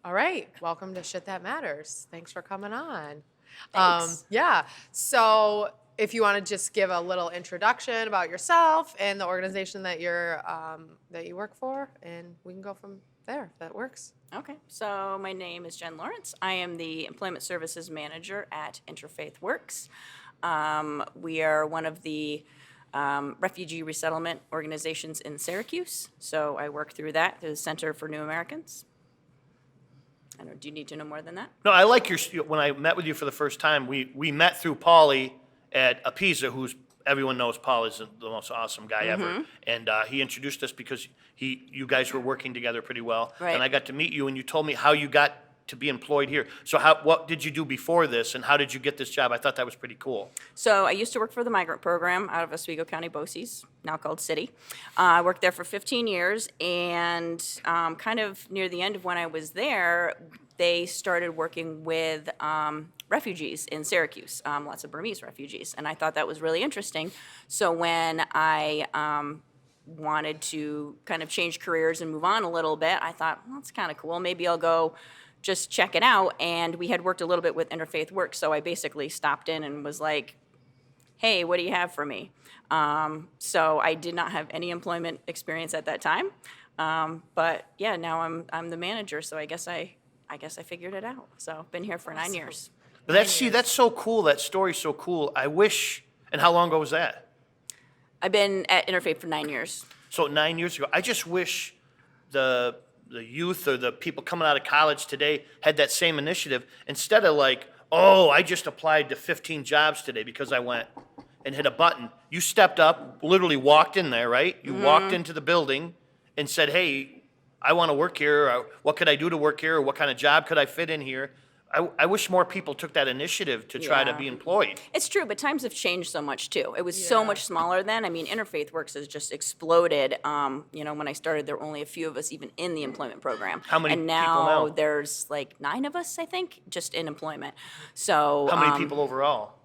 All right. Welcome to Shit That Matters. Thanks for coming on. Thanks. Yeah. So, if you want to just give a little introduction about yourself and the organization that you work for, and we can go from there. If that works. Okay, so my name is Jen Lawrence. I am the Employment Services Manager at Interfaith Works. We are one of the refugee resettlement organizations in Syracuse. So I work through the Center for New Americans. I don't know, do you need to know more than that? No, I like when I met with you for the first time, we met through Paulie at Apisa, who's, everyone knows Paul is the most awesome guy ever. And he introduced us because you guys were working together pretty well. Right. And I got to meet you, and you told me how you got to be employed here. So what did you do before this, and how did you get this job? I thought that was pretty cool. So I used to work for the migrant program out of Oswego County, BOCES, now called City. I worked there for 15 years, and kind of near the end of when I was there, they started working with refugees in Syracuse, lots of Burmese refugees, and I thought that was really interesting. So when I wanted to kind of change careers and move on a little bit, I thought, well, that's kind of cool. Maybe I'll go just check it out. And we had worked a little bit with Interfaith Works, so I basically stopped in and was like, hey, what do you have for me? So I did not have any employment experience at that time. But yeah, now I'm the manager, so I guess I figured it out. So I've been here for 9 years. But that's so cool. That story's so cool. I wish, and how long ago was that? I've been at Interfaith for 9 years. So 9 years ago. I just wish the youth or the people coming out of college today had that same initiative instead of like, oh, I just applied to 15 jobs today because I went and hit a button. You stepped up, literally walked in there, right? You walked into the building and said, hey, I want to work here. Or what could I do to work here? Or what kind of job could I fit in here? I wish more people took that initiative to try to Yeah. be employed. It's true, but times have changed so much too. It was so Yeah. much smaller then. I mean, Interfaith Works has just exploded. When I started, there were only a few of us even in the employment program. How many and people now? there's like 9 of us, I think, just in employment. So How many people overall?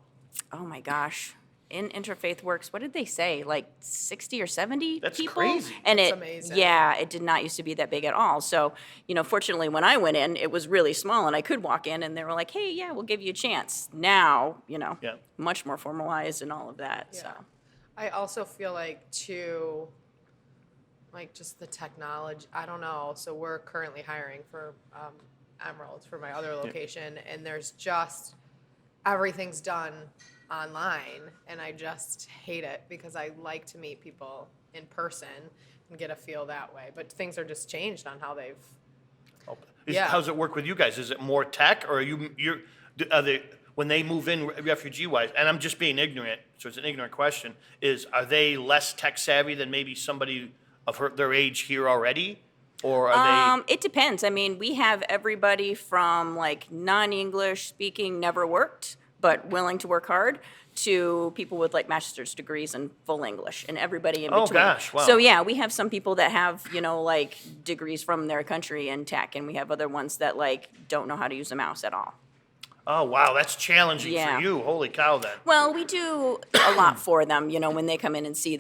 Oh my gosh. In Interfaith Works, what did they say? Like 60 or 70 That's people? crazy. And That's it, amazing. yeah, it did not used to be that big at all. So, fortunately, when I went in, it was really small, and I could walk in, and they were like, "Hey, yeah, we'll give you a chance." Now, Yeah. much more formalized and all of that. Yeah. So, I also feel like too, like just the technology. I don't know. So we're currently hiring for Emeralds for my other location, and there's just everything's done online, and I just hate it because I like to meet people in person and get a feel that way. But things are just changed on how they've. Yeah. How's it work with you guys? Is it more tech, or are they when they move in refugee wise? And I'm just being ignorant, so it's an ignorant question. Are they less tech savvy than maybe somebody of their age here already, or are they? it depends. I mean, we have everybody from like non-English speaking, never worked, but willing to work hard, to people with like master's degrees and full English, and everybody in Oh, between. gosh, wow. So yeah, we have some people that have like degrees from their country in tech, and we have other ones that like don't know how to use a mouse at all. Oh wow, that's challenging Yeah. for you. Holy cow, then. Well, we do a lot for them. When they come in and see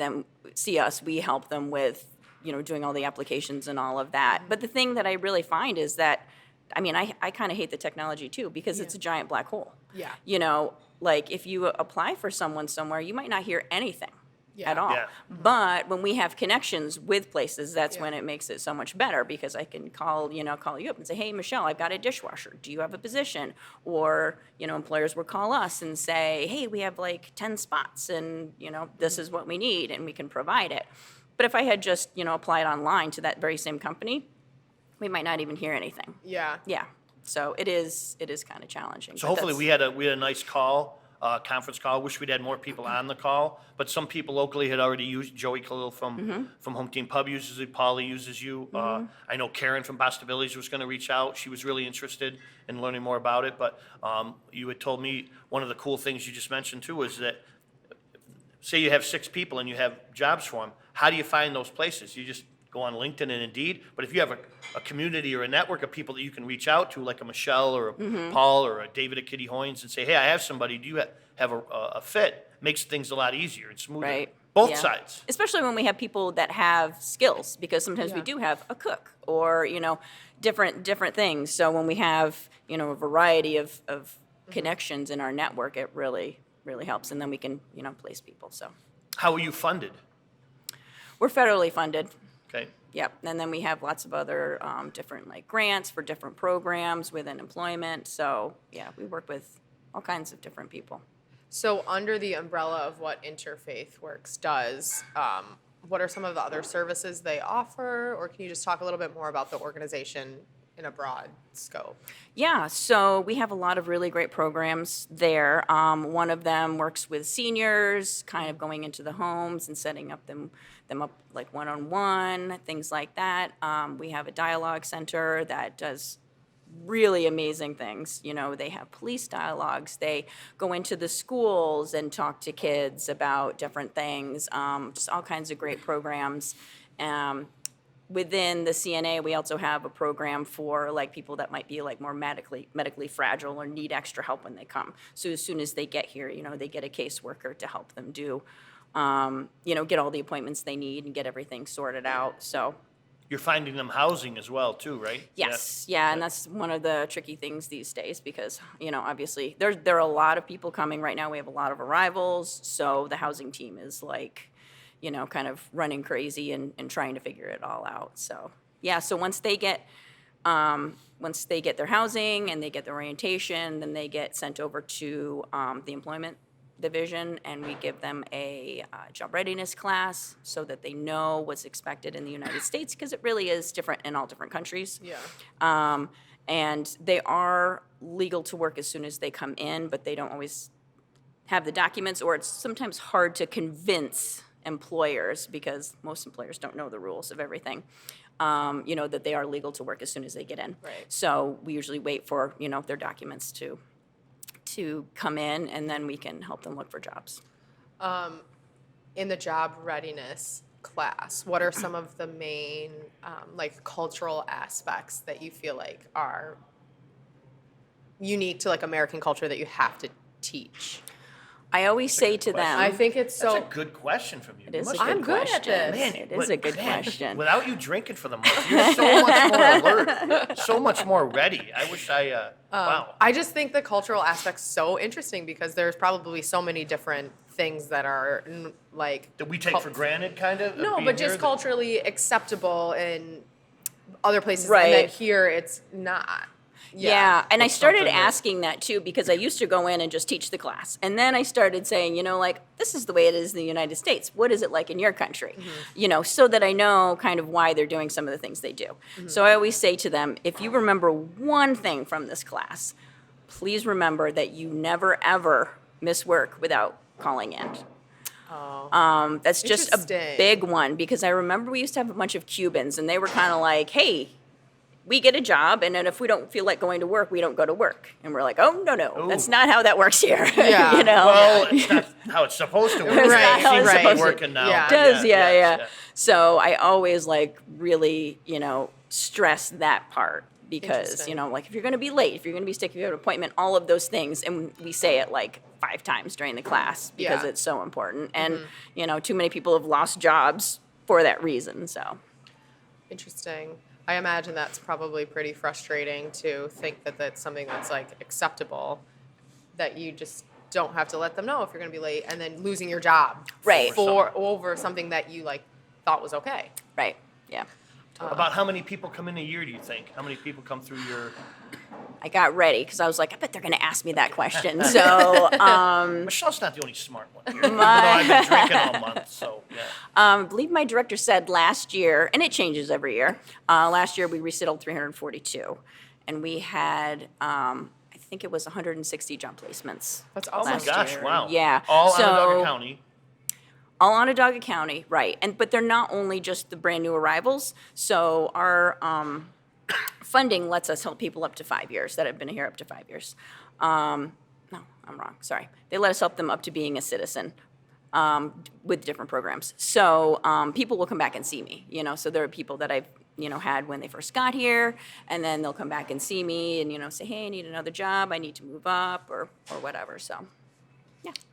us, we help them with doing all the applications and all of that. But the thing that I really find is that, I mean, I kind of hate the technology too, because it's a giant black hole. Yeah. Like if you apply for someone somewhere, you might not hear anything at all. Yeah. But when we have connections with places, that's Yeah. when it makes it so much better, because I can call you up and say, hey, Michelle, I've got a dishwasher. Do you have a position? Or, employers will call us and say, hey, we have like 10 spots, and, this is what we need, and we can provide it. But if I had just, applied online to that very same company, we might not even hear anything. Yeah. Yeah. So it is kind of challenging. So but hopefully that's- we had a nice call, conference call. Wish we'd had more people on the call, but some people locally had already used. Joey Khalil from Home Team Pub uses it. Paulie uses you. I know Karen from Possibilities was going to reach out. She was really interested in learning more about it. But you had told me one of the cool things you just mentioned too is that, say you have 6 people and you have jobs for them. How do you find those places? You just go on LinkedIn and Indeed. But if you have a community or a network of people that you can reach out to, like a Michelle or a Paul or a David at Kitty Hoynes, and say, hey, I have somebody. Do you have a fit? Makes things a lot easier and smoother. Right. Both Yeah. sides. Especially when we have people that have skills, because sometimes we Yeah. do have a cook or, different things. So when we have, a variety of connections in our network, it really, really helps. And then we can, place people. So How are you funded? we're federally funded. Okay. Yep. And then we have lots of other different like grants for different programs within employment. So yeah, we work with all kinds of different people. So under the umbrella of what Interfaith Works does, what are some of the other services they offer? Or can you just talk a little bit more about the organization in a broad scope? Yeah, so we have a lot of really great programs there. One of them works with seniors, kind of going into the homes and setting up them up like one-on-one, things like that. We have a dialogue center that does really amazing things. They have police dialogues. They go into the schools and talk to kids about different things. Just all kinds of great programs. Within the CNA, we also have a program for like people that might be like more medically fragile or need extra help when they come. So as soon as they get here, they get a caseworker to help them do, get all the appointments they need and get everything sorted out. So You're finding them housing as well, too, right? yes, yeah, and that's one of the tricky things these days because, obviously there are a lot of people coming right now. We have a lot of arrivals, so the housing team is like, kind of running crazy and trying to figure it all out. So yeah, so once they get their housing and they get their orientation, then they get sent over to the employment division, and we give them a job readiness class so that they know what's expected in the United States, because it really is different in all different countries. Yeah. And they are legal to work as soon as they come in, but they don't always have the documents, or it's sometimes hard to convince employers, because most employers don't know the rules of everything, that they are legal to work as soon as they get in. Right. So we usually wait for, their documents to come in, and then we can help them look for jobs. In the job readiness class, what are some of the main like cultural aspects that you feel like are unique to like American culture that you have to teach? I always say to them, I think it's so. That's a good question from you. it is a You good must- I'm good at question. this. Man, It is a good man, question. Without you drinking for the month, you're so much more alert, so much more ready. I wish wow. I just think the cultural aspect's so interesting because there's probably so many different things that are like That we take for granted, kind of? No, being but here just that- culturally acceptable in other places, Right. and then here it's not. Yeah, and I What's started something that- asking that too, because I used to go in and just teach the class. And then I started saying, like, this is the way it is in the United States. What is it like in your country? So that I know kind of why they're doing some of the things they do. So I always say to them, if you remember one thing from this class, please remember that you never, ever miss work without calling in. Oh. That's just a Interesting. big one, because I remember we used to have a bunch of Cubans, and they were kind of like, hey, we get a job, and then if we don't feel like going to work, we don't go to work. And we're like, oh, no, that's Ooh. not how that works here. Yeah. Well, it's not how it's supposed to work. It's not It how seems it's to be supposed to- working now. yeah. It does, yeah. yes, So I always really, stress that part, because, Interesting. like if you're going to be late, if you're going to be sick, if you have an appointment, all of those things. And we say it like 5 times during the class because Yeah. it's so important. And, too many people have lost jobs for that reason. So. Interesting. I imagine that's probably pretty frustrating to think that that's something that's like acceptable, that you just don't have to let them know if you're going to be late, and then losing your job Right. for over something that you like thought was okay. Right, yeah. About how many people come in a year, do you think? How many people come through your... I got ready because I was like, I bet they're going to ask me that question. So, Michelle's not the only smart one here, even though I've been drinking all month, so, yeah. I believe my director said last year, and it changes every year. Last year we resettled 342, and we had, I think it was 160 job placements. That's Oh my awesome. gosh, year. wow. Yeah. All So- Onondaga County. All Onondaga County, right? But they're not only just the brand new arrivals. So our funding lets us help people up to 5 years that have been here up to 5 years. No, I'm wrong. Sorry. They let us help them up to being a citizen with different programs. So people will come back and see me. So there are people that I've had when they first got here, and then they'll come back and see me and say, hey, I need another job. I need to move up or whatever. So.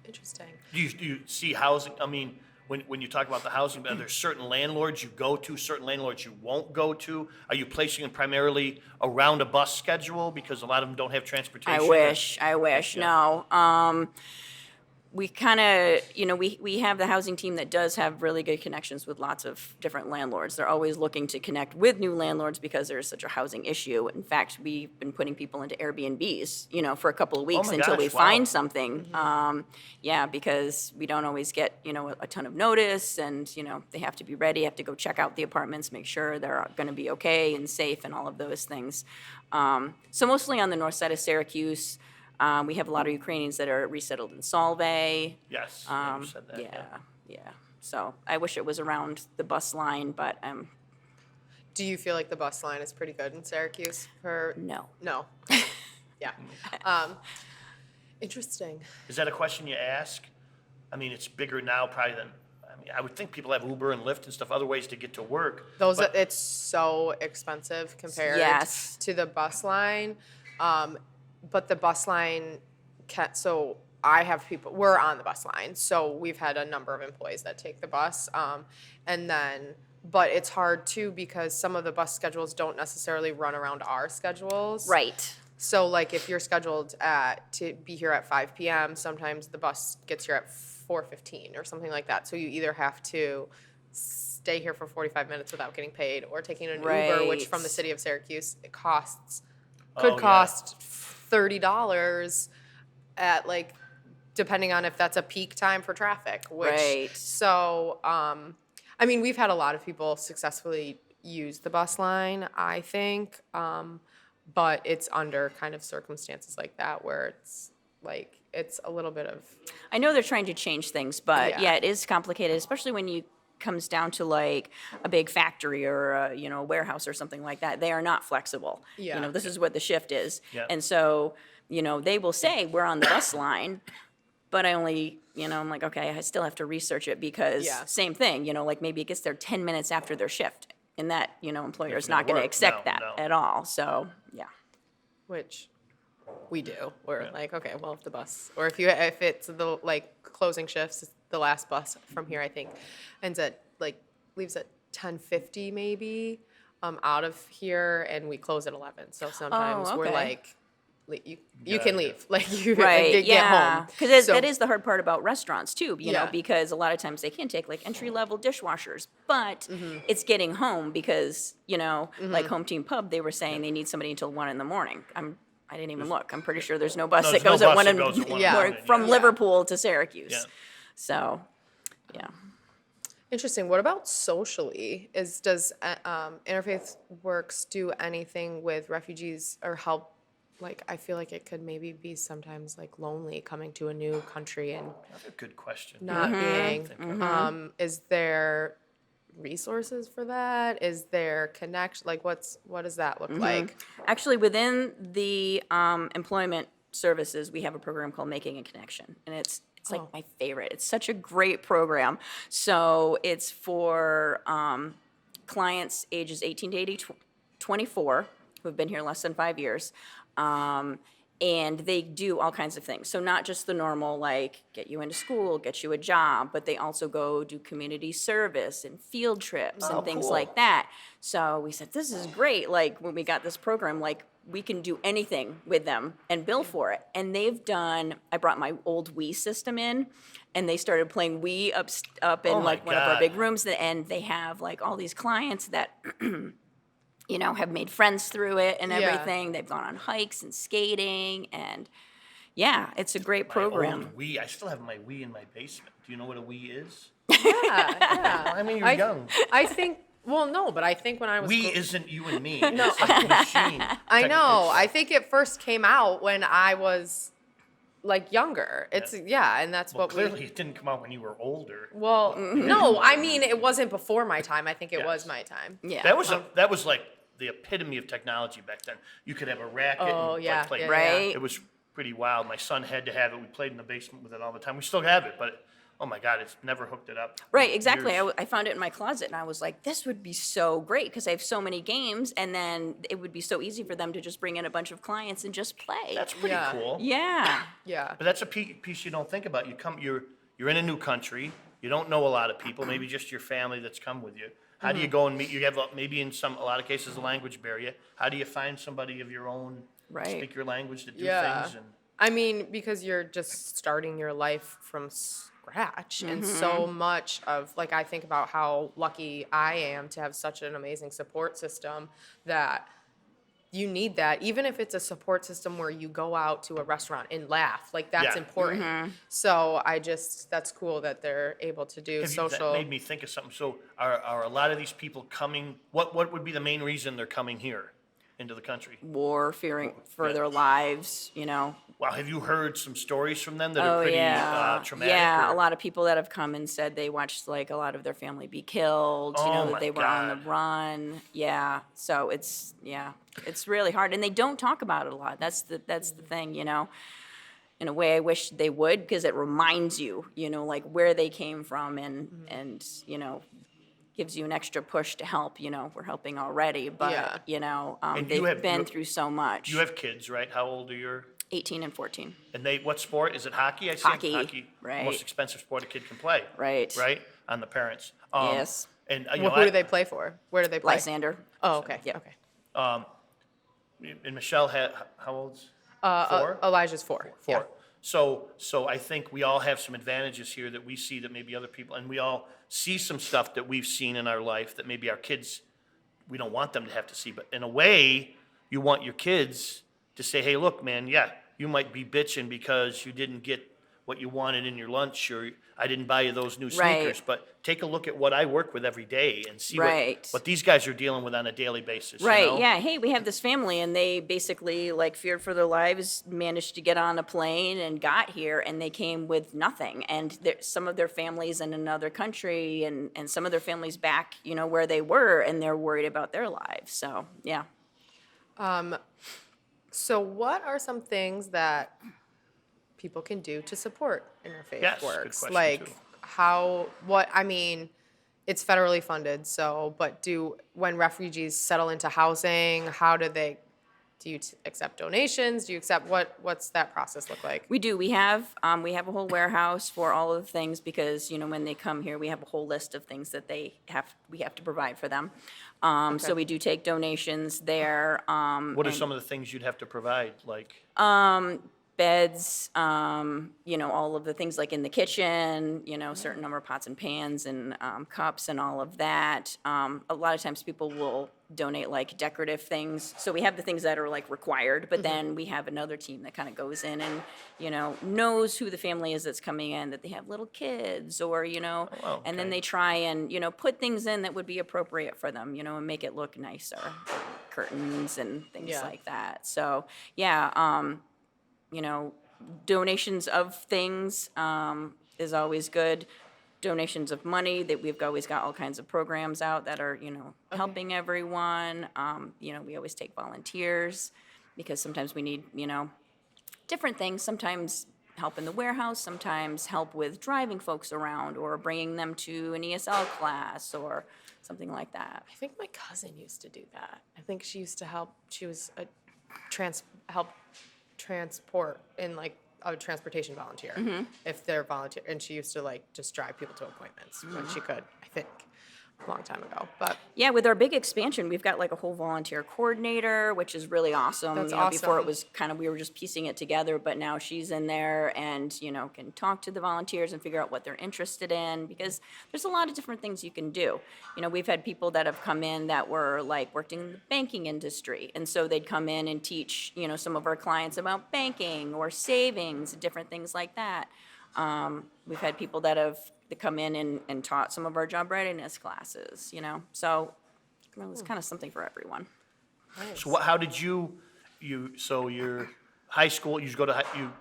Interesting. Do you see housing, I mean, when you talk about the housing, are there certain landlords you go to, certain landlords you won't go to? Are you placing them primarily around a bus schedule because a lot of them don't have transportation? I wish, Yeah. no. We kind of, we have the housing team that does have really good connections with lots of different landlords. They're always looking to connect with new landlords because there's such a housing issue. In fact, we've been putting people into Airbnbs, for a couple of weeks my until we gosh, wow. find something. Yeah, because we don't always get, a ton of notice, and, they have to be ready, have to go check out the apartments, make sure they're going to be okay and safe and all of those things. So mostly on the north side of Syracuse. We have a lot of Ukrainians that are resettled in Solvay. Yes, you said that. Yeah. So I wish it was around the bus line, but Do you feel like the bus line is pretty good in Syracuse? no. No. Yeah. Interesting. Is that a question you ask? I mean, it's bigger now probably than, I would think people have Uber and Lyft and stuff, other ways to get to work. but- It's so expensive compared Yes. to the bus line. But the bus line so I have people, we're on the bus line, so we've had a number of employees that take the bus. But it's hard too because some of the bus schedules don't necessarily run around our schedules. Right. So like if you're scheduled to be here at 5 p.m., sometimes the bus gets here at 4:15 or something like that. So you either have to stay here for 45 minutes without getting paid, or taking an Uber, which from the city of Syracuse, it could cost $30 at like, depending on if that's a peak time for traffic. Right. So, I mean, we've had a lot of people successfully use the bus line, I think. But it's under kind of circumstances like that where it's like, it's a little bit of. I know they're trying to change things, but Yeah. yeah, it is complicated, especially when you comes down to like a big factory or a warehouse or something like that. They are not flexible. Yeah. This is what the shift is. Yeah. And so, they will say we're on the bus line, but I only, I'm like, okay, I still have to research it because Yeah. same thing, like maybe it gets there 10 minutes after their shift, and that, employer is It's not gonna going to work. accept No, that no. at all. So, yeah. Which we do. We're Yeah. like, okay, well, if the bus, or if it's the like closing shifts, the last bus from here, I think, leaves at 10:50 maybe, out of here, and we close at 11. So sometimes we're okay. like, you Get can out of leave, like you Right, get yeah. home. Because So- that is the hard part about restaurants too, Yeah. because a lot of times they can take like entry-level dishwashers, but Mm-hmm. it's getting home because, like Home Team Pub, they were saying they need somebody until 1 in the morning. I didn't even look. I'm pretty sure there's no bus No, that there's no goes at bus 1 that in goes at 1 in the Yeah. morning, from yeah. Liverpool to Syracuse. Yeah. So, yeah. Interesting. What about socially? Does Interfaith Works do anything with refugees or help? Like, I feel like it could maybe be sometimes like lonely coming to a new country and Another good question. not being. Mm-hmm. Is there resources for that? Is there connection? Like, what does that look like? Actually, within the employment services, we have a program called Making a Connection, and it's like my favorite. It's such a great program. So it's for clients ages 18 to 24 who have been here less than 5 years. And they do all kinds of things. So not just the normal, like, get you into school, get you a job, but they also go do community service and field trips and things cool. like that. So we said, this is great. Like, when we got this program, like, we can do anything with them and bill for it. And they've done, I brought my old Wii system in, and they started playing Wii up in, Oh my like, one of our God. big rooms. And they have, like, all these clients that have made friends through it and Yeah. everything. They've gone on hikes and skating, and yeah, it's a great My program. old Wii. I still have my Wii in my basement. Do you know what a Wii is? Yeah. I mean, you're young. I think. Well, no, but I think when I was. Wii isn't you and me. No. It's like a machine. I know. It's- I think it first came out when I was like younger. It's and that's Well, what clearly it didn't come out when you were older. Well, no, I mean it wasn't before my time. I think it was Yes. my time. Yeah. That was like the epitome of technology back then. You could have a racket Oh, and yeah, play. yeah, Right. It was pretty wild. My son had to have it. We played in the basement with it all the time. We still have it, but oh my God, it's never hooked it up. Right, exactly. Years. I found it in my closet, and I was like, this would be so great because I have so many games, and then it would be so easy for them to just bring in a bunch of clients and just play. That's pretty Yeah. cool. Yeah. Yeah. But that's a piece you don't think about. You're in a new country. you don't know a lot of people, maybe just your family that's come with you. How do you go and meet, you have maybe in a lot of cases, a language barrier. How do you find somebody of your own, Right. speak your language to do Yeah. things? And I mean, because you're just starting your life from scratch, and so much of, like, I think about how lucky I am to have such an amazing support system that you need that, even if it's a support system where you go out to a restaurant and laugh, like, that's Yeah. important. So that's cool that they're able to do that social. made me think of something. So are a lot of these people coming, what would be the main reason they're coming here into the country? War, fearing for Yeah. their lives, you know. Wow, have you heard some stories from them that are Oh, pretty yeah. traumatic? Yeah, or- a lot of people that have come and said they watched like a lot of their family be killed, you Oh, know, my that they were on the God. run. Yeah. So it's really hard. And they don't talk about it a lot. That's the thing, you know. In a way I wish they would, because it reminds you, you know, like where they came from and, you know, gives you an extra push to help, you know, we're helping already, but, Yeah. you know, And you they've have- been you- through so much. You have kids, right? How old are your? 18 and 14. And what sport? Is it hockey? I see Hockey, The right. most expensive sport a kid can play. Right. Right? On the parents. Yes. And, Well, who do they play for? Where do they play? Lysander. Oh, okay. Yep. Okay. And Michelle had, how old's? Four? Elijah's 4. Four. Yeah. So I think we all have some advantages here that we see that maybe other people, and we all see some stuff that we've seen in our life that maybe our kids, we don't want them to have to see. But in a way, you want your kids to say, hey, look, man, yeah, you might be bitching because you didn't get what you wanted in your lunch, or I didn't buy you those new Right. sneakers, but take a look at what I work with every day and see Right. what these guys are dealing with on a daily basis. Right, You know? yeah. Hey, we have this family, and they basically, like, feared for their lives, managed to get on a plane and got here, and they came with nothing. And some of their families in another country, and some of their families back, you know, where they were, and they're worried about their lives. So, yeah. So, what are some things that people can do to support interfaith Yes, good works? question, Like, too. I mean, it's federally funded, so, but when refugees settle into housing, do you accept donations? Do you accept, what's that process look like? We do. We have a whole warehouse for all of the things because, you know, when they come here, we have a whole list of things that we have to provide for them. So Okay. we do take donations there. What are and- some of the things you'd have to provide, like? Beds, you know, all of the things like in the kitchen, you know, certain number of pots and pans and cups and all of that. A lot of times people will donate like decorative things. So we have the things that are like required, but then we have another team that kind of goes in and, you know, knows who the family is that's coming in, that they have little kids or, you know, wow, and then okay. they try and, you know, put things in that would be appropriate for them, you know, and make it look nicer. Curtains and things Yeah. like that. So, yeah, you know, donations of things is always good. Donations of money, that we've always got all kinds of programs out that are, you know, helping everyone. You know, we always take volunteers because sometimes we need, you know, different things. Sometimes help in the warehouse, sometimes help with driving folks around or bringing them to an ESL class or something like that. I think my cousin used to do that. I think she used to help. She was a transport in like a transportation volunteer. If they're volunteer, and she used to like just drive people to appointments when she could. I think a long time ago, but Yeah, with our big expansion, we've got like a whole volunteer coordinator, which is really awesome. That's You know, before it awesome. was kind of, we were just piecing it together, but now she's in there and, you know, can talk to the volunteers and figure out what they're interested in because there's a lot of different things you can do. You know, we've had people that have come in that were like worked in the banking industry. And so they'd come in and teach, you know, some of our clients about banking or savings, different things like that. We've had people that have come in and taught some of our job readiness classes, you know. So it's kind of something for everyone. So how did so your high school, you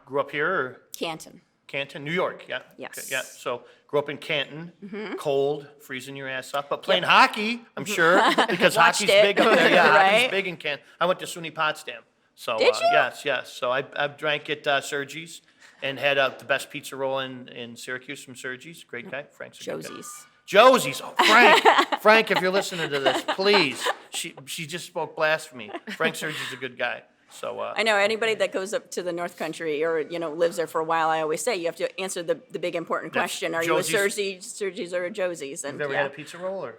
grew up here or Canton. Canton, New York, yeah? Yes. Okay, yeah, so grew up in Canton, cold, freezing your ass off, but playing hockey, I'm sure, because Watched hockey's it, big up there, yeah, hockey's right? big in Canton. I went to SUNY Potsdam, so. Did you? Yes, so I drank at Sergi's and had the best pizza roll in Syracuse from Sergi's, great guy, Frank's a good guy. Josie's. Josie's, oh, Frank, if you're listening to this, please. She just spoke blasphemy. Frank Sergi's a good guy. So, I know anybody that goes up to the North Country or, lives there for a while, I always say you have to answer the big important That's question. Are you a Josie's- Sergie's or a Josie's? And you've ever yeah. had a pizza roll or?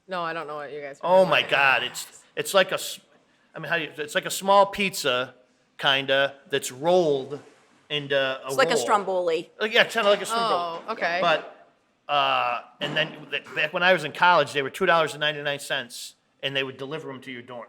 No, I don't know what you guys are Oh doing. my God, it's like it's like a small pizza, kinda, that's rolled into a It's like a roll. stromboli. Yeah, kind of like a stromboli. Oh, okay. But, and then back when I was in college, they were $2.99, and they would deliver them to your dorm.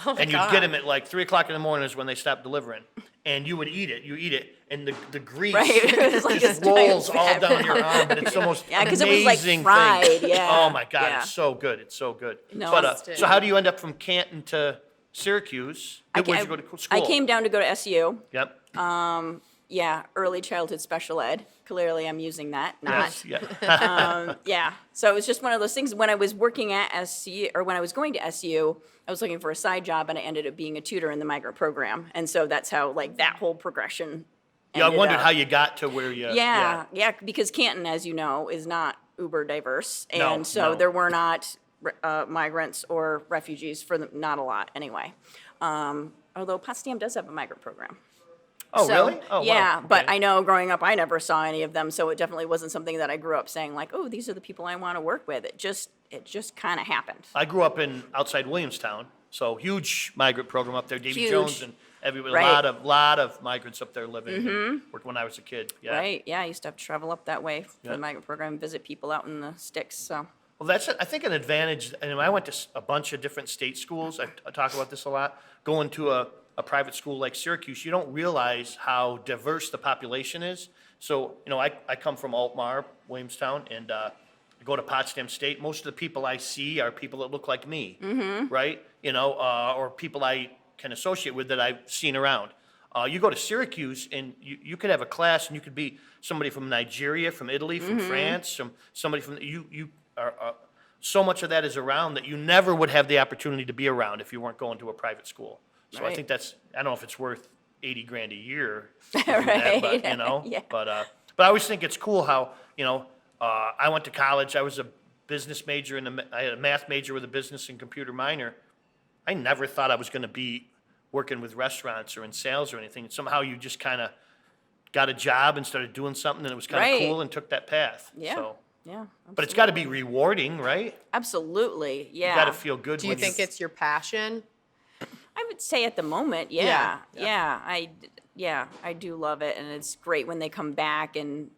Oh my And you'd God. get them at like 3 o'clock in the morning is when they stopped delivering. And you would eat it, and the grease Right, it was like just a giant rolls all down your arm, but it's the most Yeah, 'cause amazing it was, like, fried, thing. yeah, Oh my God, yeah. it's so good, it's so good. No, But, it's- so how do you end up from Canton to Syracuse? Where'd you go to school? I came down to go to SU. Yep. Yeah, early childhood special ed. Clearly, I'm using that. Not. Yes, yeah. Yeah. So it was just one of those things. When I was working at SU, or when I was going to SU, I was looking for a side job, and I ended up being a tutor in the migrant program. And so that's how, like, that whole progression. Yeah, I ended wondered up. how you got to where you. Yeah, because Canton, as you know, is not uber diverse, No, and so no. there were not migrants or refugees for not a lot anyway. Although Potsdam does have a migrant program. Oh, So, really? Oh, wow. yeah, but Okay. I know growing up, I never saw any of them, so it definitely wasn't something that I grew up saying like, "Oh, these are the people I want to work with." It just kind of happened. I grew up in outside Williamstown, so huge migrant program up there. Davy Huge. Jones and everybody, Right. lot of migrants up there living. And worked when I was a kid. Yeah. Right? Yeah, I used to have to travel up that way for Yeah. the migrant program, visit people out in the sticks. So Well, that's I think an advantage. And I went to a bunch of different state schools. I talk about this a lot. Going to a private school like Syracuse, you don't realize how diverse the population is. So I come from Altmar, Williamstown, and I go to Potsdam State. Most of the people I see are people that look like me, right? Or people I can associate with that I've seen around. You go to Syracuse and you could have a class and you could be somebody from Nigeria, from Italy, from France, somebody from you are so much of that is around that you never would have the opportunity to be around if you weren't going to a private school. So I Right. think I don't know if it's worth 80 grand a year, to do that, but Yeah. but I always think it's cool how I went to college. I was a business major I had a math major with a business and computer minor. I never thought I was going to be working with restaurants or in sales or anything. Somehow you just kind of got a job and started doing something, and it was kind of Right. cool and took that path. yeah, So, yeah. but it's got to be rewarding, right? Absolutely, yeah. You got to feel good. Do you when think it's your passion? I would say at the moment, Yeah, yeah. I do love it, and it's great when they come back and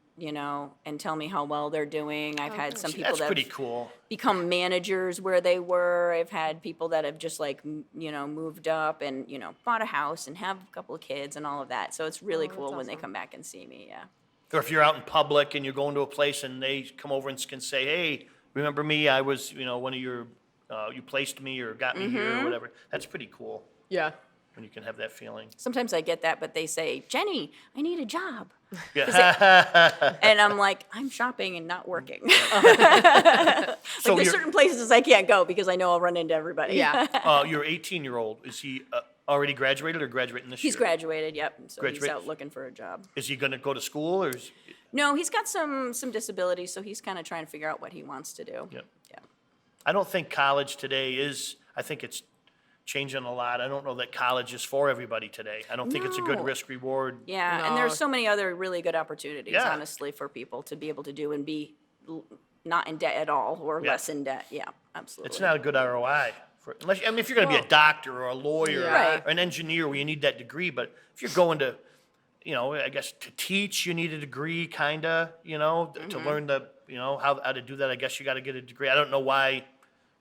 and tell me how well they're doing. I've had some See, people that's that pretty have cool. become managers where they were. I've had people that have just like moved up and bought a house and have a couple of kids and all of that. So it's really that's cool when they awesome. come back and see me. Yeah. Or if you're out in public and you're going to a place and they come over and can say, "Hey, remember me? I was, one of your, you placed me or got me here or whatever." That's pretty cool Yeah. when you can have that feeling. Sometimes I get that, but they say, "Jenny, I need a job." Yeah. And I'm like, I'm shopping and not working. So There's you're, certain places I can't go because I know I'll run into everybody. Yeah. your 18-year-old, is he already graduated or graduating this He's year? graduated, yep. So he's Graduate- out looking for a job. Is he going to go to school or is? No, he's got some disabilities, so he's kind of trying to figure out what he wants to do. Yep. Yeah. I don't think college today is, I think it's changing a lot. I don't know that college is for everybody today. I don't think it's a good No. risk reward. Yeah, and No. there's so many other really good opportunities, Yeah. honestly, for people to be able to do and be not in debt at all or Yeah. less in debt. Yeah, absolutely. It's not a good ROI. Unless, if you're going to be a Well- doctor or a lawyer Yeah. Right. or an engineer where you need that degree, but if you're going to, I guess to teach, you need a degree, kind of, to learn how to do that. I guess you got to get a degree. I don't know why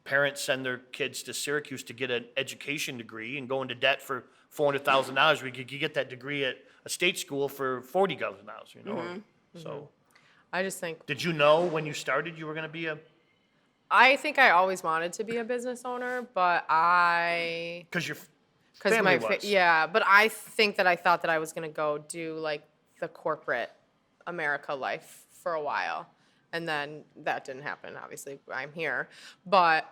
parents send their kids to Syracuse to get an education degree and go into debt for $400,000. We could get that degree at a state school for $40,000. So, I just think did you know when you started you were going to be I think I always wanted to be a business owner, but because your because family was? yeah, but I think that I thought that I was gonna go do like the corporate America life for a while, and then that didn't happen. Obviously, I'm here, but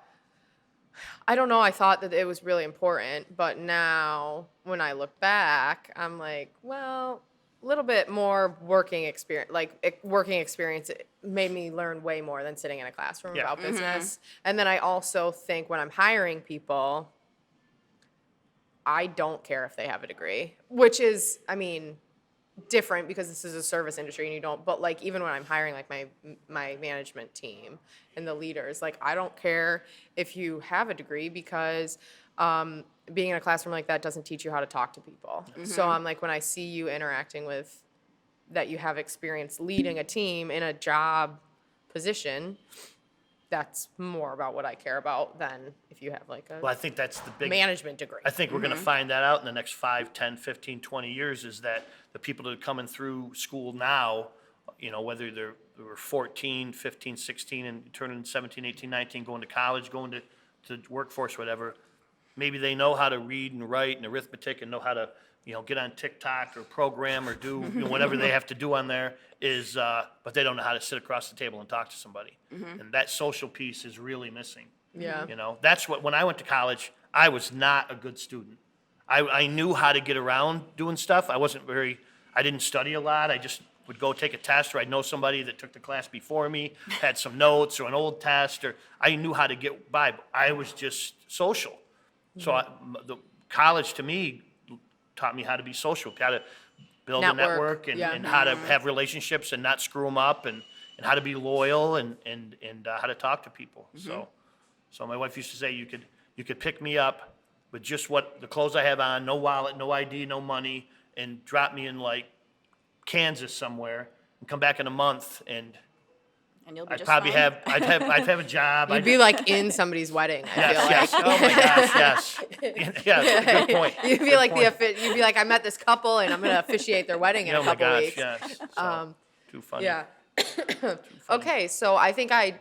I don't know. I thought that it was really important, but now when I look back, I'm like, well, a little bit more working experience. Like working experience made me learn way more than sitting in a classroom Yeah. about business. And then I also think when I'm hiring people, I don't care if they have a degree, which is, I mean, different because this is a service industry and you don't, but like even when I'm hiring like my management team and the leaders, like I don't care if you have a degree because being in a classroom like that doesn't teach you how to talk to people. So I'm like, when I see you interacting with that, you have experience leading a team in a job position, that's more about what I care about than if you have like Well, a I think that's the big. management degree. I think we're going to find that out in the next 5, 10, 15, 20 years is that the people that are coming through school now, whether they were 14, 15, 16, and turning 17, 18, 19, going to college, going to workforce, whatever, maybe they know how to read and write and arithmetic and know how to, get on TikTok or program or do whatever they have to do on there but they don't know how to sit across the table and talk to somebody. And that social piece is really missing. Yeah. That's when I went to college, I was not a good student. I knew how to get around doing stuff. I didn't study a lot. I just would go take a test, or I'd know somebody that took the class before me, had some notes or an old test, or I knew how to get by. But I was just social. So the college to me taught me how to be social, how to build a network and how to have relationships and not screw them up and how to be loyal and how to talk to people. So my wife used to say you could pick me up with just the clothes I have on, no wallet, no ID, no money, and drop me in like Kansas somewhere and come back in a month and you'll be I'd just probably fine. I'd have a job. You'd be like in somebody's wedding, I feel like. Yes. Oh my gosh, yes. Yeah, good point. You'd be Good like point. you'd be like, I met this couple and I'm gonna officiate their wedding in Oh a my couple gosh, weeks. yes. So, too funny. Yeah. Okay, so I think I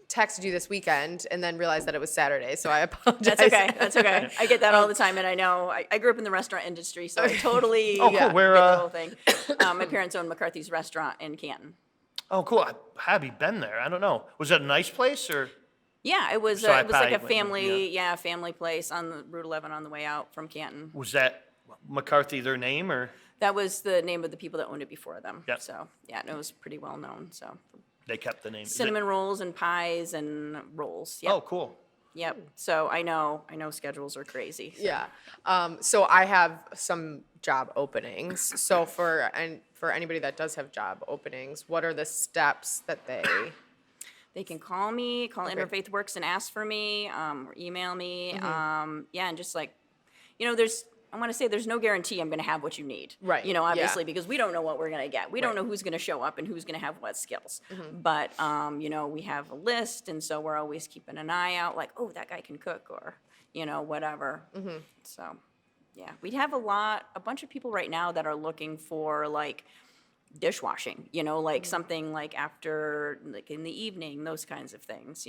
texted you this weekend and then realized that it was Saturday, so I apologize. That's okay. That's okay. I get that all the time, and I know I grew up in the restaurant industry, so I totally Oh, cool. get Where, the whole thing. My parents owned McCarthy's Restaurant in Canton. Oh, cool. Have you been there? I don't know. Was that a nice place or? Yeah, it was. So I It was like a probably went, family, family place on the Route 11 on the way out from Canton. Was that McCarthy their name or? That was the name of the people that owned it before them. Yep. So yeah, and it was pretty well known. So They kept the name. Is it- cinnamon rolls and pies and rolls. Yep. Oh, cool. Yep. So I know schedules are crazy. So. Yeah. So I have some job openings. So for anybody that does have job openings, what are the steps that They can call me, call Interfaith Works and ask for me, or email me. And just like, I want to say there's no guarantee I'm going to have what you need. Right, Obviously, yeah. because we don't know what we're going to get. We don't Right. know who's going to show up and who's going to have what skills. But, we have a list, and so we're always keeping an eye out, like, oh, that guy can cook, or, whatever. So, yeah, we'd have a bunch of people right now that are looking for, like, dishwashing, like something like after, like in the evening, those kinds of things,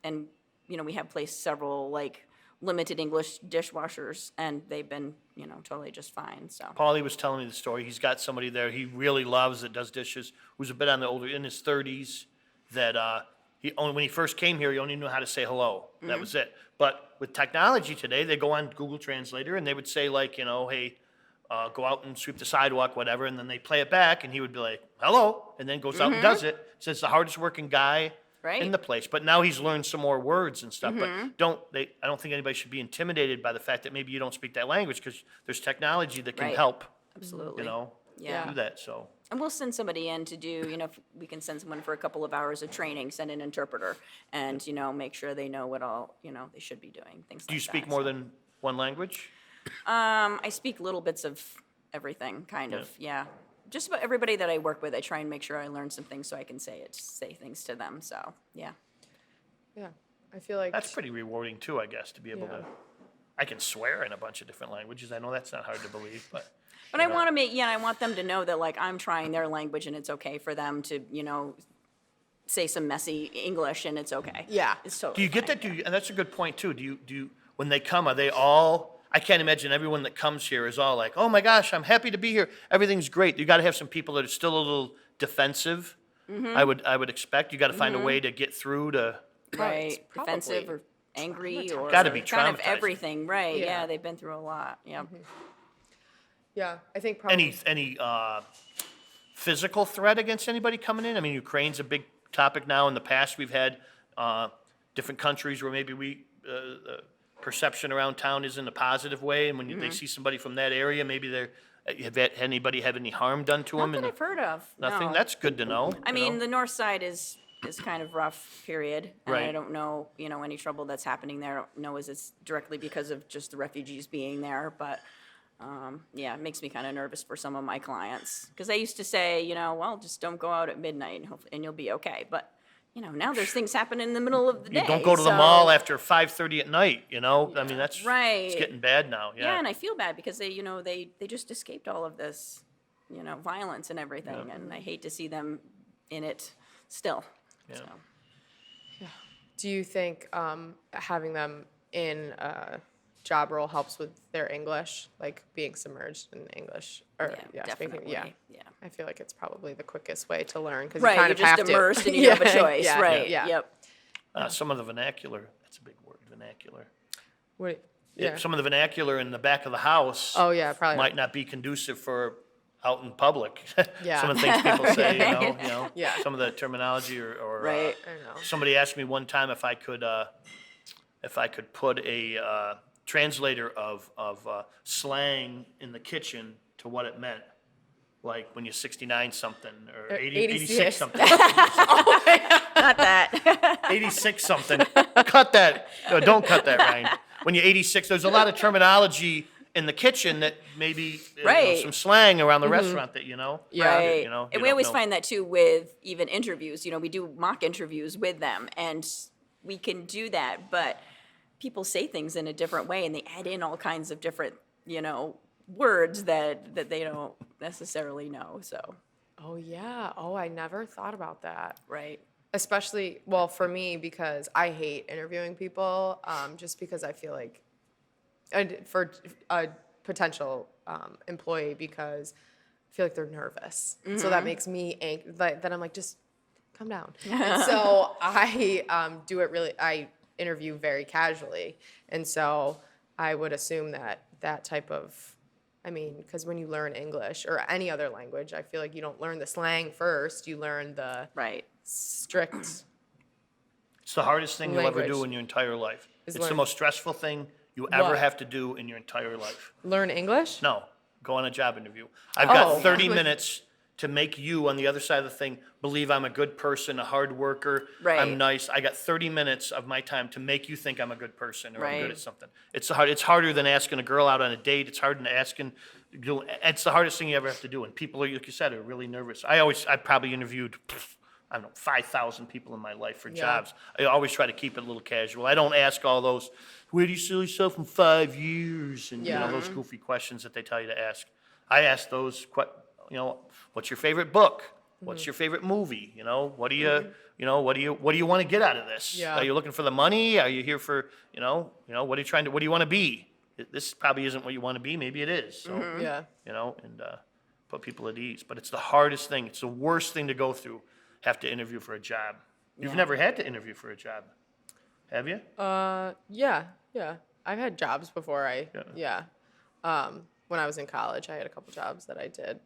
and, we have placed several, like, limited English dishwashers, and they've been, totally just fine, so. Paulie was telling me the story. He's got somebody there he really loves that does dishes, who's a bit on the older, in his 30s, that when he first came here, he only knew how to say hello. That was it. But with technology today, they go on Google Translator and they would say like, hey, go out and sweep the sidewalk, whatever, and then they play it back, and he would be like, hello, and then goes out and does it. Says the hardest working guy Right. in the place. But now he's learned some more words and stuff. But I don't think anybody should be intimidated by the fact that maybe you don't speak that language, because there's technology that can Right. help, Absolutely. Yeah. do that. So And we'll send somebody in to do, if we can send someone for a couple of hours of training, send an interpreter, and, make sure they know what all, they should be doing, things like that. do you speak more so. than one language? I speak little bits of everything, kind of, yeah. Just about everybody that I work with, I try and make sure I learn some things so I can say things to them, so, yeah. Yeah. I feel like That's pretty rewarding too, I guess, to be able Yeah. to. I can swear in a bunch of different languages. I know that's not hard to believe, but. But I want to I want them to know that, like, I'm trying their language and it's okay for them to, say some messy English and it's okay. Yeah. It's totally Do you get fine. that? And that's a good point too. Do you, when they come, are they all, I can't imagine everyone that comes here is all like, oh my gosh, I'm happy to be here. Everything's great. You got to have some people that are still a little defensive. I would expect. You got to find a way to get through to. Right, Probably. defensive or angry or Gotta be kind of traumatizing. everything, right, Yeah. yeah, they've been through a lot, yeah. yeah, I think probably Any physical threat against anybody coming in? I mean, Ukraine's a big topic now. In the past, we've had different countries where maybe perception around town isn't a positive way, and when they see somebody from that area, maybe anybody have any harm done to them? Not that I've heard of. Nothing? No. That's good to know. I you mean, know? the north side is kind of rough, period. And I Right. don't know, any trouble that's happening there. I don't know is it's directly because of just the refugees being there, but yeah, it makes me kind of nervous for some of my clients. Because I used to say, well, just don't go out at midnight and you'll be okay. But, now there's things happening in the middle of the day. You don't go to the so- mall after 5:30 at night, I mean, that's, Right. it's getting bad now, Yeah, and I feel bad because they just escaped all of this, violence and everything. And I hate to see them in it still. Yeah. So. Do you think having them in a job role helps with their English, like being submerged in English? Or, Yeah, speaking, definitely. Yeah. I feel like it's probably the quickest way to learn because Right, you kind you're of just have to. immersed and you don't have a choice. Yeah, Right. Yeah. Yep. Some of the vernacular, that's a big word, vernacular. What, yeah. Some of the vernacular in the back of the house Oh, yeah, probably. might not be conducive for out in public. Yeah. Some of the things people say, Yeah. some of the terminology or Right. I know. somebody asked me one time if I could put a translator of slang in the kitchen to what it meant. Like when you're 69 something or 86 something. Not that. 86 something. Cut that. No, don't cut that, Ryan. When you're 86, there's a lot of terminology in the kitchen that maybe Right. some slang around the restaurant that you know. Yeah. Right. You know, you and we don't always know. find that too with even interviews. We do mock interviews with them, and we can do that, but people say things in a different way, and they add in all kinds of different, words that they don't necessarily know. So, Oh, yeah. Oh, I never thought about that. right. Especially, well, for me, because I hate interviewing people, just because I feel like, and for a potential employee, because I feel like they're nervous. So that makes me angry. Then I'm like, just calm down. And so I I interview very casually. And so I would assume that type of, because when you learn English or any other language, I feel like you don't learn the slang first. You learn the Right. strict. It's the hardest thing you'll ever do Language. in your entire life. Is It's the learn- most stressful thing you ever What? have to do in your entire life. Learn English? No, go on a job interview. I've got Oh. 30 minutes to make you on the other side of the thing believe I'm a good person, a hard worker, Right. I'm nice. I got 30 minutes of my time to make you think I'm a good person or I'm good Right. at something. It's harder than asking a girl out on a date. It's harder than it's the hardest thing you ever have to do. And people, like you said, are really nervous. I probably interviewed, I don't know, 5,000 people in my life for jobs. I always try to keep it a little casual. I don't ask all those, where do you see yourself in 5 years? And, Yeah. those goofy questions that they tell you to ask. I ask those, what's your favorite book? What's your favorite movie? What do you, what do you want to get out of this? Yeah. Are you looking for the money? Are you here for, what do you want to be? This probably isn't what you want to be. Maybe it is. So, Yeah. and put people at ease. But it's the hardest thing. It's the worst thing to go through. Have to interview for a job. You've never had to interview for a job, have you? Yeah. I've had jobs before. Yeah. When I was in college, I had a couple jobs that I did.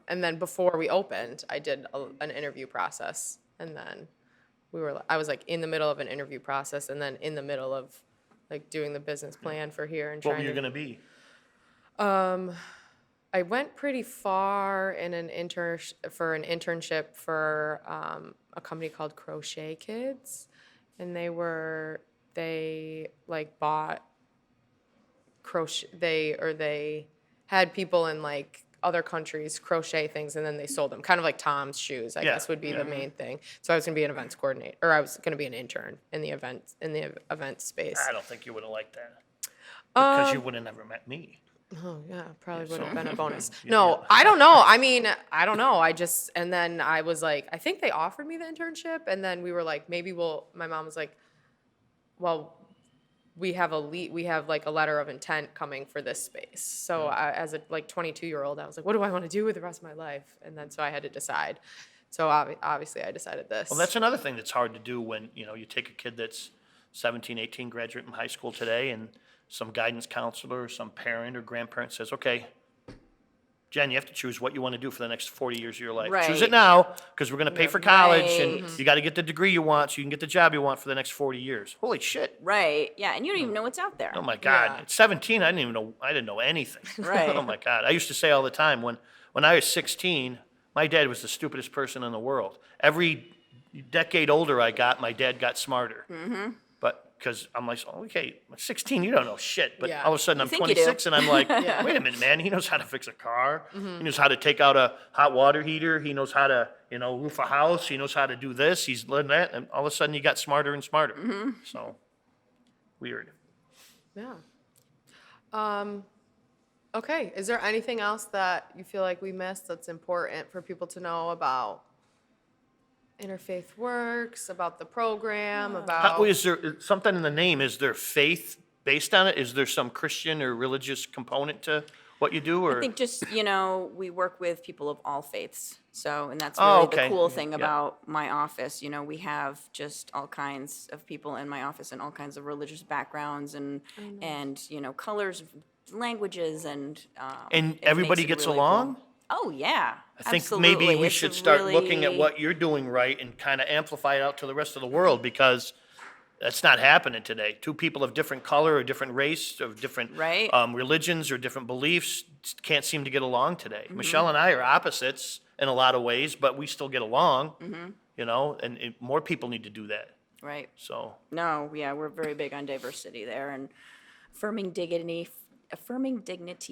And then before we opened, I did an interview process. And then I was like in the middle of an interview process and then in the middle of like doing the business plan for here and What trying were you to. going to be? I went pretty far in an internship for a company called Crochet Kids, and they like bought crochet they had people in like other countries crochet things and then they sold them, kind of like Tom's shoes, I guess would be the main thing. So I was gonna be an events coordinator, or I was gonna be an intern in the event space. I don't think you would have liked that. Because you would have never met me. Oh, yeah, probably would have so- been a bonus. Yeah. No, I don't know. I don't know. And then I was like, I think they offered me the internship. And then we were like, my mom was like, well, we have like a letter of intent coming for this space. So as a like 22-year-old, I was like, what do I want to do with the rest of my life? And then so I had to decide. So obviously I decided this. Well, that's another thing that's hard to do when, you take a kid that's 17, 18, graduate from high school today, and some guidance counselor or some parent or grandparent says, okay, Jen, you have to choose what you want to do for the next 40 years of your life. Choose Right. it now, because we're going to pay for college, and Right. you got to get the degree you want so you can get the job you want for the next 40 years. Holy shit. Right. Yeah. And you don't even know what's out there. Oh my God. Yeah. At 17, I didn't know anything. Right. Oh my God. I used to say all the time, when I was 16, my dad was the stupidest person in the world. Every decade older I got, my dad got smarter. Mm-hmm. But because I'm like, oh, okay, 16, you don't know shit. But Yeah. all of a sudden I'm think you do. 26 and I'm like, Yeah. wait a minute, man. He knows how to fix a car. He knows how to take out a hot water heater. He knows how to, roof a house. He knows how to do this. He's learned that. And all of a sudden he got smarter and smarter. So weird. Yeah. Okay, is there anything else that you feel like we missed that's important for people to know about Interfaith Works, about the program, about? Is there something in the name? Is there faith based on it? Is there some Christian or religious component to what you do? Or I think just, we work with people of all faiths. So, and that's Oh, really okay. the cool thing Yeah. about my office. We have just all kinds of people in my office and all kinds of religious backgrounds and colors, languages, and And it everybody makes it gets really along? cool. Oh, yeah. I think absolutely. maybe we It's should start looking at really- what you're doing right and kind of amplify it out to the rest of the world, because that's not happening today. Two people of different color or different race or different Right. religions or different beliefs can't seem to get along today. Mm-hmm. Michelle and I are opposites in a lot of ways, but we still get along, Mm-hmm. and more people need to do that. Right. So, No, yeah, we're very big on diversity there and affirming dignity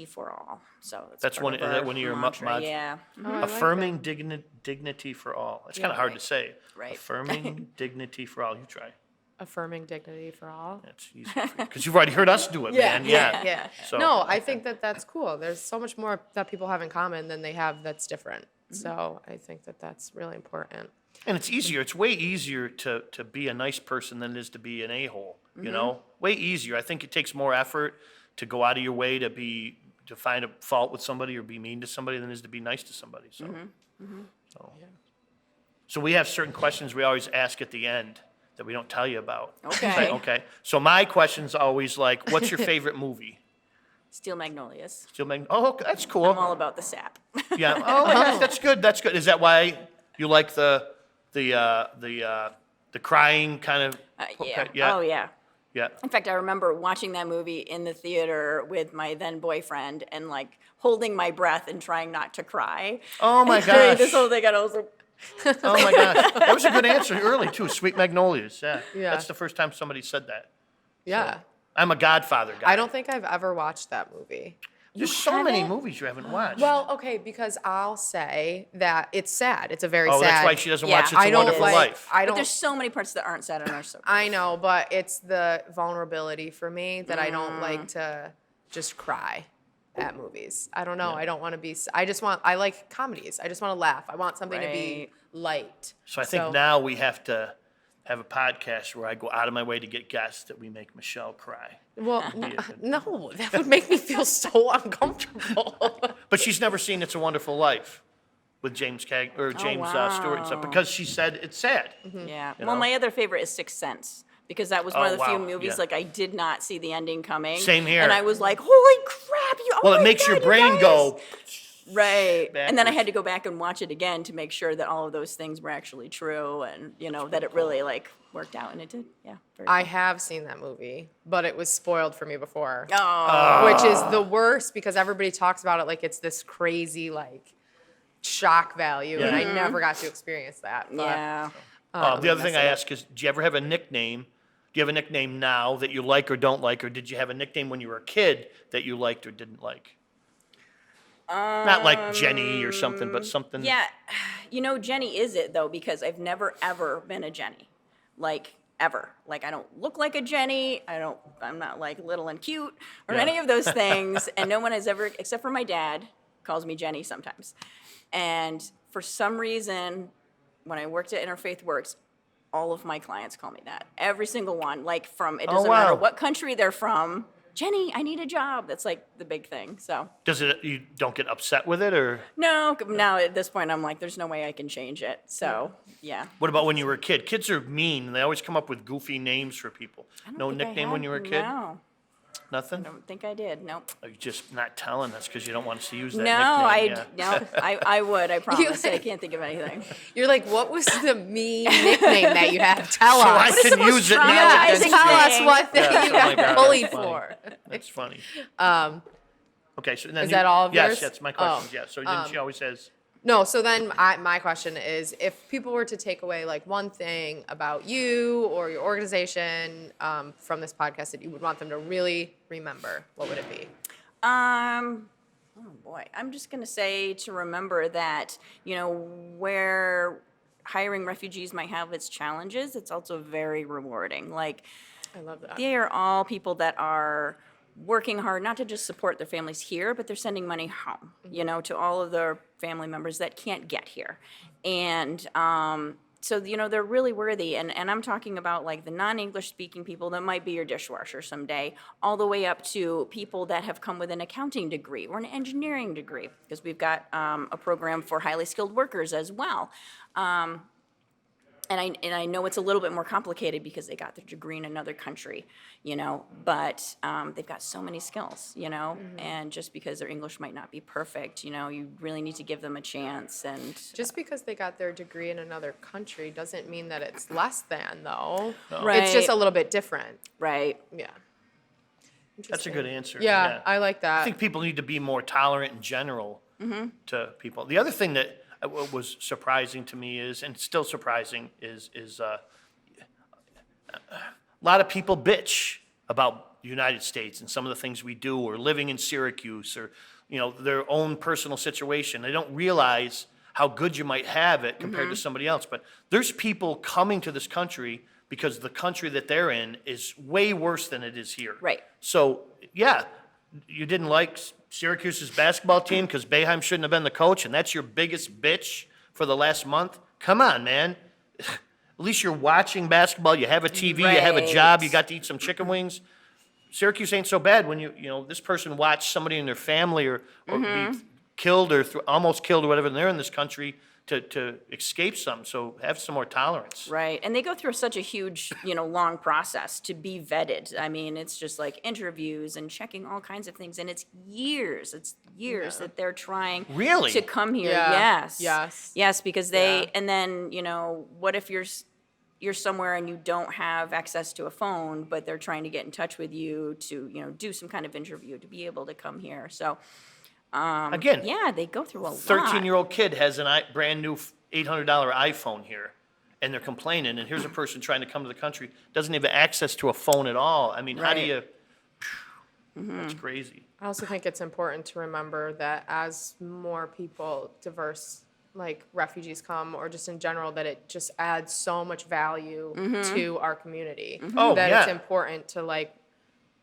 for all. So That's part one- of is that our one of your mantra, mod- yeah. Oh, I like affirming dignity for all. It's kind of hard to right. say. Right. Affirming dignity for all. You try. Affirming dignity for all. That's easy because you've already heard us do it, man. Yeah. Yeah. So- No, I think that that's cool. There's so much more that people have in common than they have that's different. Mm-hmm. So I think that that's really important. And it's easier. It's way easier to be a nice person than it is to be an a-hole. Mm-hmm. Way easier. I think it takes more effort to go out of your way to find a fault with somebody or be mean to somebody than it is to be nice to somebody. So, Mm-hmm. so we have certain questions we always ask at the end that we don't tell you about. Okay. Okay. So my question's always like, what's your favorite movie? Steel Magnolias. Oh, okay, that's cool. I'm all about the sap. Yeah. Oh, that's good. That's good. Is that why you like the crying kind of? Yeah. Yeah. Oh, yeah. Yeah. In fact, I remember watching that movie in the theater with my then boyfriend and like holding my breath and trying not to cry. Oh my During gosh. this whole thing, and I was like, Oh my gosh. That was a good answer early too. Sweet Magnolias. Yeah. Yeah. That's the first time somebody said that. Yeah. I'm a Godfather guy. I don't think I've ever watched that movie. There's so many haven't? movies you haven't watched. Well, okay, because I'll say that it's sad. It's a very oh, sad. that's why she doesn't Yeah. watch It's I a don't Wonderful like. Life. I but don't. there's so many parts that aren't sad and are so good. I know, but it's the vulnerability for me that I don't like to just cry at movies. I don't know. I don't want to be. I like comedies. I just want to laugh. I want something to be light. So I think now we have to have a podcast where I go out of my way to get guests that we make Michelle cry. Well, no, that would make me feel so uncomfortable. But she's never seen It's a Wonderful Life with James Stewart and stuff wow. because she said it's sad. Yeah. You Well, know? my other favorite is Sixth Sense because that was one Oh, of the few wow. movies Yeah. like I did not see the ending coming. Same here. And I was like, holy crap! Well, oh it my makes God, your you brain guys. go. Right. And then I backwards. had to go back and watch it again to make sure that all of those things were actually true and, that it really like worked out and it did. Yeah. Very I cool. have seen that movie, but it was spoiled for me before. Oh. Which is the worst because everybody talks about it like it's this crazy like shock value, and I never got to experience that. But, Yeah. The other thing mess I it up. ask is, do you ever have a nickname? Do you have a nickname now that you like or don't like, or did you have a nickname when you were a kid that you liked or didn't like? Not like Jenny or something, but something. Yeah. Jenny is it though, because I've never ever been a Jenny. Like ever. Like I don't look like a Jenny. I'm not like little and cute or Yeah. any of those things. And no one has ever, except for my dad, calls me Jenny sometimes. And for some reason, when I worked at Interfaith Works, all of my clients call me that. Every single one. Like it doesn't matter wow. what country they're from. Jenny, I need a job. That's like the big thing. So You don't get upset with it, or no, now at this point I'm like, there's no way I can change it. So yeah. what about when you were a kid? Kids are mean, and they always come up with goofy names for people. I don't No think I nickname had- when you were a kid? No. Nothing? I don't think I did. Nope. Are you just not telling us because you don't want us to use that No, nickname? I would. I promise. I can't think of anything. You're like, what was the mean nickname that you had? Tell So us. I What is the can most use it now. Yeah, traumatizing tell us thing? what Yes, you oh my got God, bullied that's funny. for. That's funny. Okay, so then Is that all of yours? Yes, that's my questions, Oh, yeah. So then she always says, No, so then my question is, if people were to take away like one thing about you or your organization from this podcast that you would want them to really remember, what would it be? Oh boy, I'm just gonna say to remember that, where hiring refugees might have its challenges, it's also very rewarding. Like, I love that. they are all people that are working hard, not to just support their families here, but they're sending money home, to all of their family members that can't get here. And so, they're really worthy. And I'm talking about like the non-English speaking people that might be your dishwasher someday, all the way up to people that have come with an accounting degree or an engineering degree, because we've got a program for highly skilled workers as well. And I know it's a little bit more complicated because they got their degree in another country, but they've got so many skills, and just because their English might not be perfect, you really need to give them a chance. And Just because they got their degree in another country doesn't mean that it's less than, though. Right. It's just a little bit different. right. Yeah. that's a good answer. Yeah, I like that. I think people need to be more tolerant in general to people. The other thing that was surprising to me is, and still surprising, is a lot of people bitch about the United States and some of the things we do, or living in Syracuse, or their own personal situation. They don't realize how good you might have it compared to somebody else. But there's people coming to this country because the country that they're in is way worse than it is here. Right. So, yeah, you didn't like Syracuse's basketball team because Boeheim shouldn't have been the coach, and that's your biggest bitch for the last month? Come on, man. At least you're watching basketball. You have a TV. You have a job. Right. You got to eat some chicken wings. Syracuse ain't so bad when this person watched somebody in their family or be killed or almost killed or whatever, and they're in this country to escape something. So have some more tolerance. Right. And they go through such a huge, long process to be vetted. I mean, it's just like interviews and checking all kinds of things. And it's years that they're trying Really? to come here. Yeah. Yes. Yes. Yes, because they, Yeah. and then, what if you're somewhere and you don't have access to a phone, but they're trying to get in touch with you to, do some kind of interview to be able to come here. So, Again, yeah, they go through a lot. 13-year-old kid has a brand new $800 iPhone here, and they're complaining, and here's a person trying to come to the country, doesn't have access to a phone at all. I mean, how do Right. you, that's crazy. I also think it's important to remember that as more people, diverse, like refugees come, or just in general, that it just adds so much value to our community. Oh, that yeah. it's important to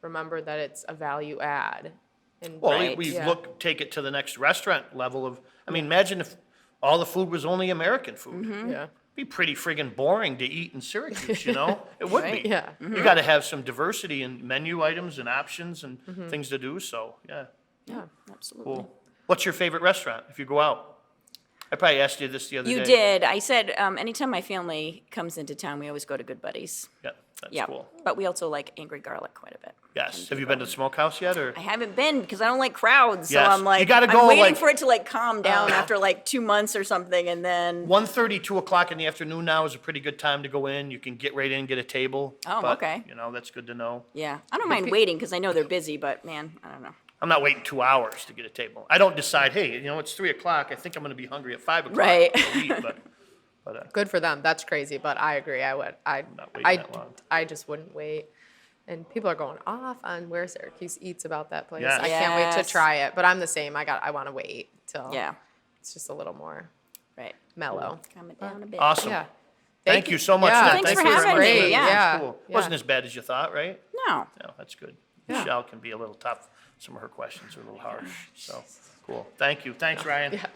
remember that it's a value add. And Well, Right. we Yeah. take it to the next restaurant level of, I mean, imagine if all the food was only American food. Yeah. It'd be pretty friggin' boring to eat in Syracuse, It would Right. be. Yeah. You gotta have some diversity in menu items and options and things to do, so, yeah, Yeah. Absolutely. cool. What's your favorite restaurant if you go out? I probably asked you this the other day. You did. I said, anytime my family comes into town, we always go to Good Buddies. Yeah, that's Yeah. cool. But we also like Angry Garlic quite a bit. Yes. Have you been to the Smokehouse yet, or? I haven't been because I don't like crowds. So Yes. I'm like, You gotta I'm go, waiting like- for it to calm down after 2 months or something. And then, 1:30, 2 o'clock in the afternoon now is a pretty good time to go in. You can get right in, get a table. Oh, but, okay. That's good to know. yeah, I don't mind waiting because I know they're busy, but man, I don't know. I'm not waiting 2 hours to get a table. I don't decide, hey, it's 3 o'clock. I think I'm gonna be hungry at 5 o'clock. Right. to eat, but Good for them. That's crazy, but I agree. I would. not waiting that long. I just wouldn't wait. And people are going off on where Syracuse eats about that place. Yes. I can't wait to Yes. try it, but I'm the same. I want to wait till Yeah, it's just a little more right. mellow. Calm it down a bit. awesome. Yeah. Thank you so much. Yeah, Nat. Thanks for you having much. me. That's Yeah. cool. Yeah. Wasn't as bad as you thought, right? No. No, that's good. Yeah. Michelle can be a little tough. Some of her questions are a little harsh. So, cool. Thank you. Thanks, Ryan. Yeah.